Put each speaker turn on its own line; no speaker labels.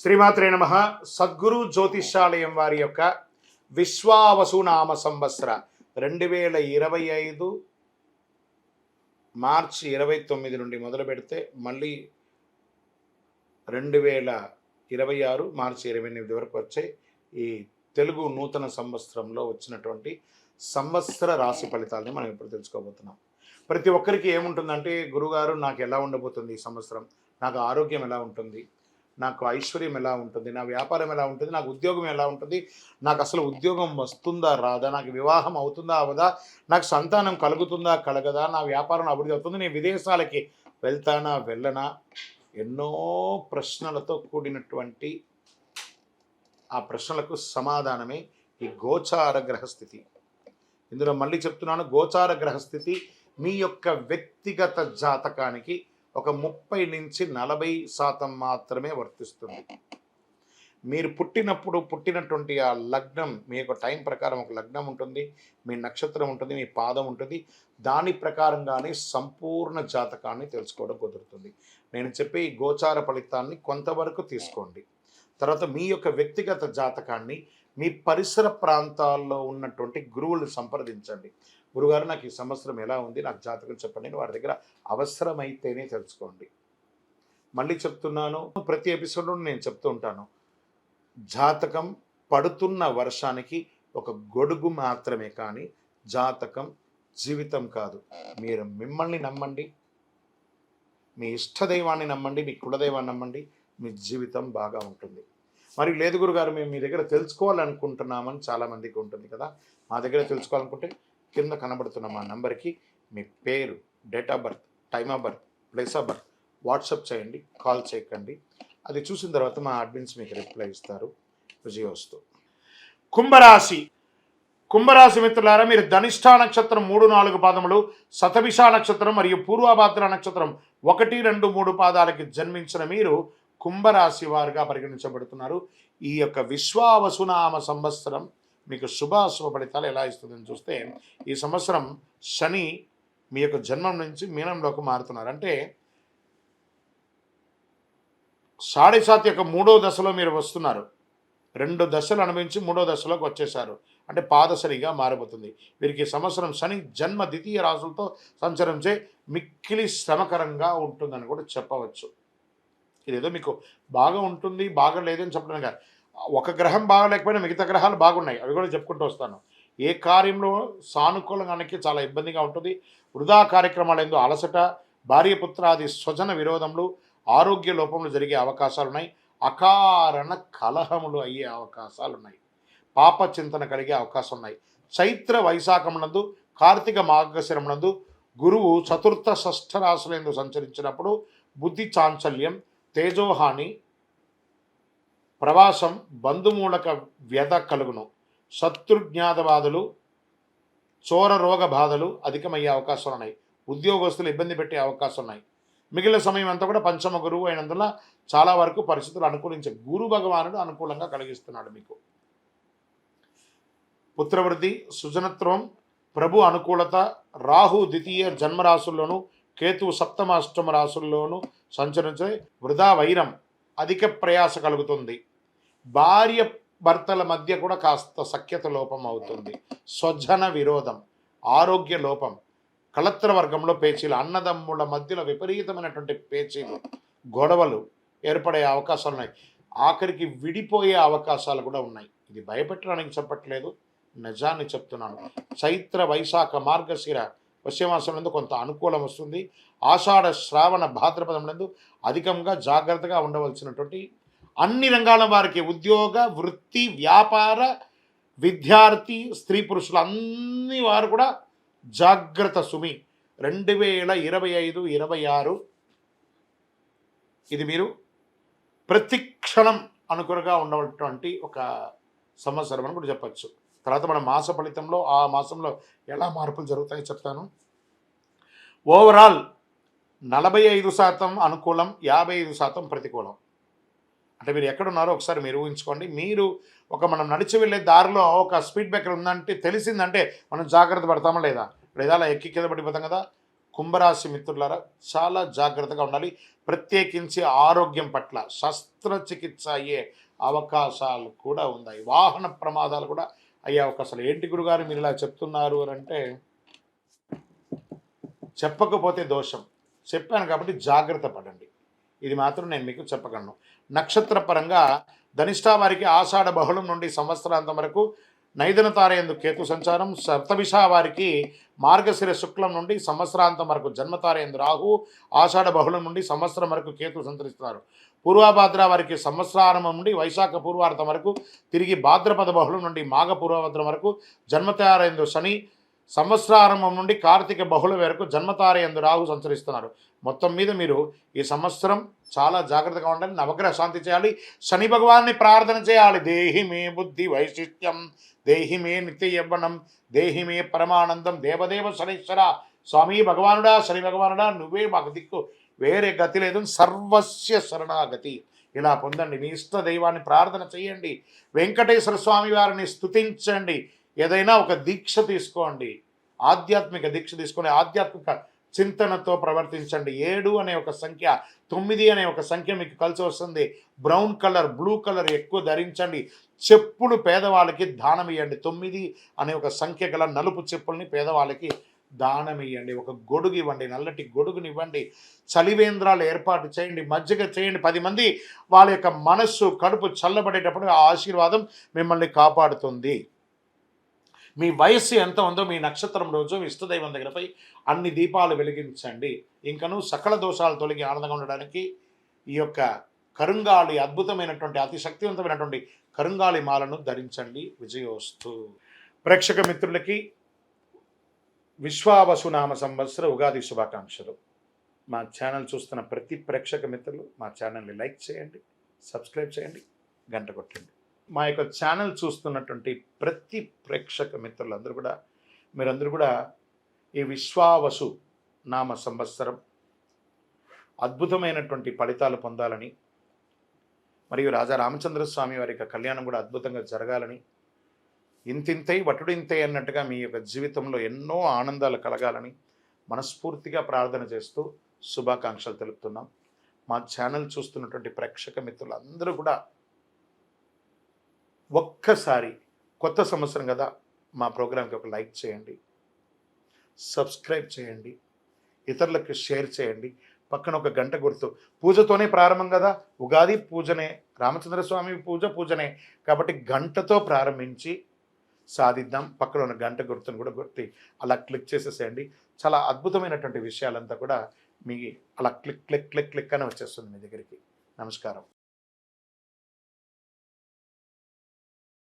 శ్రీమాత్రే నమః. సద్గురు జ్యోతిష్యాలయం వారి యొక్క విశ్వావసునామ సంవత్సర 2025 మార్చి 29 నుండి మొదలు పెడితే మళ్ళీ 2026 మార్చి 28 వరకు వచ్చే ఈ తెలుగు నూతన సంవత్సరంలో వచ్చినటువంటి సంవత్సర రాశి ఫలితాలని మనం ఇప్పుడు తెలుసుకోబోతున్నాం. ప్రతి ఒక్కరికి ఏముంటుందంటే, గురుగారు నాకు ఎలా ఉండబోతుంది ఈ సంవత్సరం, నాకు ఆరోగ్యం ఎలా ఉంటుంది, నాకు ఐశ్వర్యం ఎలా ఉంటుంది, నా వ్యాపారం ఎలా ఉంటుంది, నాకు ఉద్యోగం ఎలా ఉంటుంది, నాకు అసలు ఉద్యోగం వస్తుందా రాదా, నాకు వివాహం అవుతుందా అవదా, నాకు సంతానం కలుగుతుందా కలగదా, నా వ్యాపారం అభివృద్ధి అవుతుంది, నేను విదేశాలకి వెళ్తానా వెళ్ళనా, ఎన్నో ప్రశ్నలతో కూడినటువంటి ఆ ప్రశ్నలకు సమాధానమే ఈ గోచార గ్రహస్థితి. ఇందులో మళ్ళీ చెప్తున్నాను, గోచార గ్రహస్థితి మీ యొక్క వ్యక్తిగత జాతకానికి ఒక 30 నుంచి 40% మాత్రమే వర్తిస్తుంది. మీరు పుట్టినటువంటి ఆ లగ్నం, మీ యొక్క టైం ప్రకారం ఒక లగ్నం ఉంటుంది, మీ నక్షత్రం ఉంటుంది, మీ పాదం ఉంటుంది, దాని ప్రకారంగానే సంపూర్ణ జాతకాన్ని తెలుసుకోవడం కుదురుతుంది. నేను చెప్పే ఈ గోచార ఫలితాన్ని కొంతవరకు తీసుకోండి. తర్వాత మీ యొక్క వ్యక్తిగత జాతకాన్ని మీ పరిసర ప్రాంతాల్లో ఉన్నటువంటి గురువులను సంప్రదించండి. గురుగారు నాకు ఈ సంవత్సరం ఎలా ఉంది, నాకు జాతకం చెప్పండి, వారి దగ్గర అవసరమైతేనే తెలుసుకోండి. మళ్ళీ చెప్తున్నాను, ప్రతి ఎపిసోడ్లో నేను చెప్తూ ఉంటాను, జాతకం పడుతున్న వర్షానికి ఒక గొడుగు మాత్రమే, కానీ జాతకం జీవితం కాదు. మీరు మిమ్మల్ని నమ్మండి, మీ ఇష్టదైవాన్ని నమ్మండి, మీ కులదైవాన్ని నమ్మండి, మీ జీవితం బాగా ఉంటుంది. మరి లేదు గురుగారు, మేము మీ దగ్గర తెలుసుకోవాలనుకుంటున్నామని చాలామందికి ఉంటుంది కదా. మా దగ్గర తెలుసుకోవాలనుకుంటే కింద కనబడుతున్న మా నెంబర్కి మీ పేరు, date of birth, time of birth, place of birth WhatsApp చేయండి, కాల్ చేయకండి. అది చూసిన తర్వాత మా అడ్మిన్స్ మీకు రిప్లై ఇస్తారు. విజయోస్తు. కుంభరాశి మిత్రులారా, మీరు ధనిష్ఠా నక్షత్రం 3, 4 పాదములు, శతభిష నక్షత్రం మరియు పూర్వభాద్ర నక్షత్రం 1, 2, 3 పాదాలకి జన్మించిన మీరు కుంభరాశి వారుగా పరిగణించబడుతున్నారు. ఈ యొక్క విశ్వావసునామ సంవత్సరం మీకు శుభాశుభ ఫలితాలు ఎలా ఇస్తుందని చూస్తే, ఈ సంవత్సరం శని మీ యొక్క జన్మం నుంచి మీనంలోకి మారుతున్నారు. అంటే 7.5 యొక్క 3వ దశలో మీరు వస్తున్నారు. 2 దశలు అనుభవించి 3వ దశలోకి వచ్చేసారు. అంటే పాదశనిగా మారబోతుంది. వీరికి ఈ సంవత్సరం శని జన్మ ద్వితీయ రాశులతో సంచరించే మిక్కిలి శ్రమకరంగా ఉంటుందని కూడా చెప్పవచ్చు. ఇదేదో మీకు బాగా ఉంటుంది, బాగా లేదని చెప్పడం కాదు. ఒక గ్రహం బాగా లేకపోయినా మిగతా గ్రహాలు బాగున్నాయి, అవి కూడా చెప్పుకుంటూ వస్తాను. ఏ కార్యంలో సానుకూలంగానికి చాలా ఇబ్బందిగా ఉంటుంది. వృధా కార్యక్రమాలు ఎందు అలసట, భార్యపుత్రాది స్వజన విరోధములు, ఆరోగ్య లోపములు జరిగే అవకాశాలు ఉన్నాయి. అకారణ కలహములు అయ్యే అవకాశాలు ఉన్నాయి. పాప చింతన కలిగే అవకాశం ఉన్నాయి. చైత్ర వైశాఖమునందు, కార్తీక మార్గశిరమునందు గురువు చతుర్థ షష్ఠ రాశులందు సంచరించినప్పుడు బుద్ధి చాంచల్యం, తేజోహాని, ప్రవాసం, బంధుమూలక వ్యధ కలుగును. శత్రుజ్ఞాత బాధలు, చోర రోగ బాధలు అధికమయ్యే అవకాశాలు ఉన్నాయి. ఉద్యోగస్తులు ఇబ్బంది పెట్టే అవకాశం ఉన్నాయి. మిగిలిన సమయం అంతా కూడా పంచమ గురువు అయినందున చాలా వరకు పరిస్థితులు అనుకూలించే గురు భగవానుడు అనుకూలంగా కలిగిస్తున్నాడు. మీకు పుత్రవృద్ధి, సుజనత్వం, ప్రభు అనుకూలత, రాహు ద్వితీయ జన్మరాశుల్లోనూ, కేతువు సప్తమ అష్టమ రాశుల్లోనూ సంచరించే వృధా వైరం, అధిక ప్రయాస కలుగుతుంది. భార్య భర్తల మధ్య కూడా కాస్త సఖ్యత లోపం అవుతుంది. స్వజన విరోధం, ఆరోగ్య లోపం, కళత్ర వర్గంలో పేచీలు, అన్నదమ్ముల మధ్యలో విపరీతమైనటువంటి పేచీలు, గొడవలు ఏర్పడే అవకాశాలు ఉన్నాయి. ఆఖరికి విడిపోయే అవకాశాలు కూడా ఉన్నాయి. ఇది భయపెట్టడానికి చెప్పట్లేదు, నిజాన్ని చెప్తున్నాను. చైత్ర వైశాఖ మార్గశిర వశ్యమాసంలో కొంత అనుకూలం వస్తుంది. ఆషాఢ శ్రావణ భాద్రపదంలో అధికంగా జాగ్రత్తగా ఉండవలసినటువంటి అన్ని రంగాల వారికి, ఉద్యోగ, వృత్తి, వ్యాపార, విద్యార్థి, స్త్రీ పురుషులు అన్ని వారు కూడా జాగ్రత్త సుమి. 2025, 26 ఇది మీరు ప్రతి క్షణం అనుకూలంగా ఉండేటువంటి ఒక సంవత్సరం అని కూడా చెప్పచ్చు. తర్వాత మన మాస ఫలితంలో ఆ మాసంలో ఎలా మార్పులు జరుగుతాయో చెప్తాను. ఓవరాల్ 45% అనుకూలం, 55% ప్రతికూలం. అంటే మీరు ఎక్కడున్నారో ఒకసారి మీరు ఊహించుకోండి. మీరు మనం నడిచి వెళ్ళే దారిలో ఒక స్పీడ్ బ్రేకర్ ఉందంటే, తెలిసిందంటే మనం జాగ్రత్త పడతామా లేదా? లేదా అలా ఎక్కి కింద పడిపోతాం కదా. కుంభరాశి మిత్రులారా చాలా జాగ్రత్తగా ఉండాలి. ప్రత్యేకించి ఆరోగ్యం పట్ల శస్త్రచికిత్స అయ్యే అవకాశాలు కూడా ఉన్నాయి. వాహన ప్రమాదాలు కూడా అయ్యే అవకాశాలు. ఏంటి గురుగారు మీరు ఇలా చెప్తున్నారు అని అంటే, చెప్పకపోతే దోషం. చెప్పాను కాబట్టి జాగ్రత్త పడండి. ఇది మాత్రం నేను మీకు చెప్పగలను. నక్షత్ర పరంగా ధనిష్ట వారికి ఆషాఢ బహుళం నుండి సంవత్సరాంతం వరకు నైదన తారయందు కేతు సంచారం. సప్తమిష వారికి మార్గశిర శుక్లం నుండి సంవత్సరాంతం వరకు జన్మతారయందు రాహు. ఆషాఢ బహుళం నుండి సంవత్సరం వరకు కేతు సంచరిస్తున్నారు. పూర్వభాద్ర వారికి సంవత్సరారంభం నుండి వైశాఖ పూర్వార్థం వరకు, తిరిగి భాద్రపద బహుళం నుండి మాఘ పూర్వభద్రం వరకు జన్మతారయందు శని, సంవత్సరారంభం నుండి కార్తీక బహుళ వరకు జన్మతారయందు రాహు సంచరిస్తున్నారు. మొత్తం మీద మీరు ఈ సంవత్సరం చాలా జాగ్రత్తగా ఉండాలి. నవగ్రహ శాంతి చేయాలి. శని భగవాన్ని ప్రార్థన చేయాలి. దేహి మే బుద్ధి వైశిష్ట్యం, దేహి మే నిత్య యవ్వనం, దేహి మే పరమానందం, దేవదేవ శనీశ్వర స్వామి భగవానుడా, శని భగవానుడా నువ్వే మాకు దిక్కు, వేరే గతి లేదు, సర్వస్య శరణాగతి. ఇలా పొందండి. మీ ఇష్ట దైవాన్ని ప్రార్థన చేయండి. వెంకటేశ్వర స్వామి వారిని స్తుతించండి. ఏదైనా ఒక దీక్ష తీసుకోండి. ఆధ్యాత్మిక దీక్ష తీసుకొని ఆధ్యాత్మిక చింతనతో ప్రవర్తించండి. 7 అనే ఒక సంఖ్య, 9 అనే ఒక సంఖ్య మీకు కలిసి వస్తుంది. బ్రౌన్ కలర్, బ్లూ కలర్ ఎక్కువ ధరించండి. చెప్పులు పేదవాళ్ళకి దానం ఇవ్వండి. 9 అనే ఒక సంఖ్య గల నలుపు చెప్పుల్ని పేదవాళ్ళకి దానం ఇవ్వండి. ఒక గొడుగు ఇవ్వండి, నల్లటి గొడుగునివ్వండి. చలివేంద్రాలు ఏర్పాటు చేయండి. మజ్జిగ చేయండి. 10 మంది వాళ్ళ యొక్క మనస్సు కడుపు చల్లబడేటప్పుడు ఆ ఆశీర్వాదం మిమ్మల్ని కాపాడుతుంది. మీ వయస్సు ఎంత ఉందో మీ నక్షత్రం రోజు మీ ఇష్టదైవం దగ్గరపై అన్ని దీపాలు వెలిగించండి. ఇంకను సకల దోషాలు తొలగి ఆనందంగా ఉండడానికి ఈ యొక్క కరుంగాళి అద్భుతమైనటువంటి అతి శక్తివంతమైనటువంటి కరుంగాళి మాలను ధరించండి. విజయోస్తు. ప్రేక్షక మిత్రులకి విశ్వావసునామ సంవత్సర ఉగాది శుభాకాంక్షలు. మా ఛానల్ చూస్తున్న ప్రతి ప్రేక్షక మిత్రులు మా ఛానల్ని లైక్ చేయండి, సబ్స్క్రైబ్ చేయండి, గంట కొట్టండి. మా యొక్క ఛానల్ చూస్తున్నటువంటి ప్రతి ప్రేక్షక మిత్రులందరూ కూడా మీరందరూ కూడా ఈ విశ్వావసు నామ సంవత్సరం అద్భుతమైనటువంటి ఫలితాలు పొందాలని, మరియు రాజా రామచంద్ర స్వామి వారి యొక్క కళ్యాణం కూడా అద్భుతంగా జరగాలని, ఇంతింతై వటుడింతై అన్నట్టుగా మీ యొక్క జీవితంలో ఎన్నో ఆనందాలు కలగాలని మనస్ఫూర్తిగా ప్రార్థన చేస్తూ శుభాకాంక్షలు తెలుపుతున్నాం. మా ఛానల్ చూస్తున్నటువంటి ప్రేక్షక మిత్రులందరూ కూడా ఒక్కసారి కొత్త సంవత్సరం కదా, మా ప్రోగ్రాంకి ఒక లైక్ చేయండి, సబ్స్క్రైబ్ చేయండి, ఇతరులకు షేర్ చేయండి. పక్కన ఒక గంట గుర్తు. పూజతోనే ప్రారంభం కదా, ఉగాది పూజనే, రామచంద్రస్వామి పూజనే కాబట్టి గంటతో ప్రారంభించి సాధిద్దాం. పక్కన ఉన్న గంట గుర్తును కూడా గుర్తి అలా క్లిక్ చేసేసేయండి. చాలా అద్భుతమైనటువంటి విషయాలంతా కూడా మీ అలా క్లిక్ క్లిక్ క్లిక్ క్లిక్ అని వచ్చేస్తుంది మీ దగ్గరికి. నమస్కారం.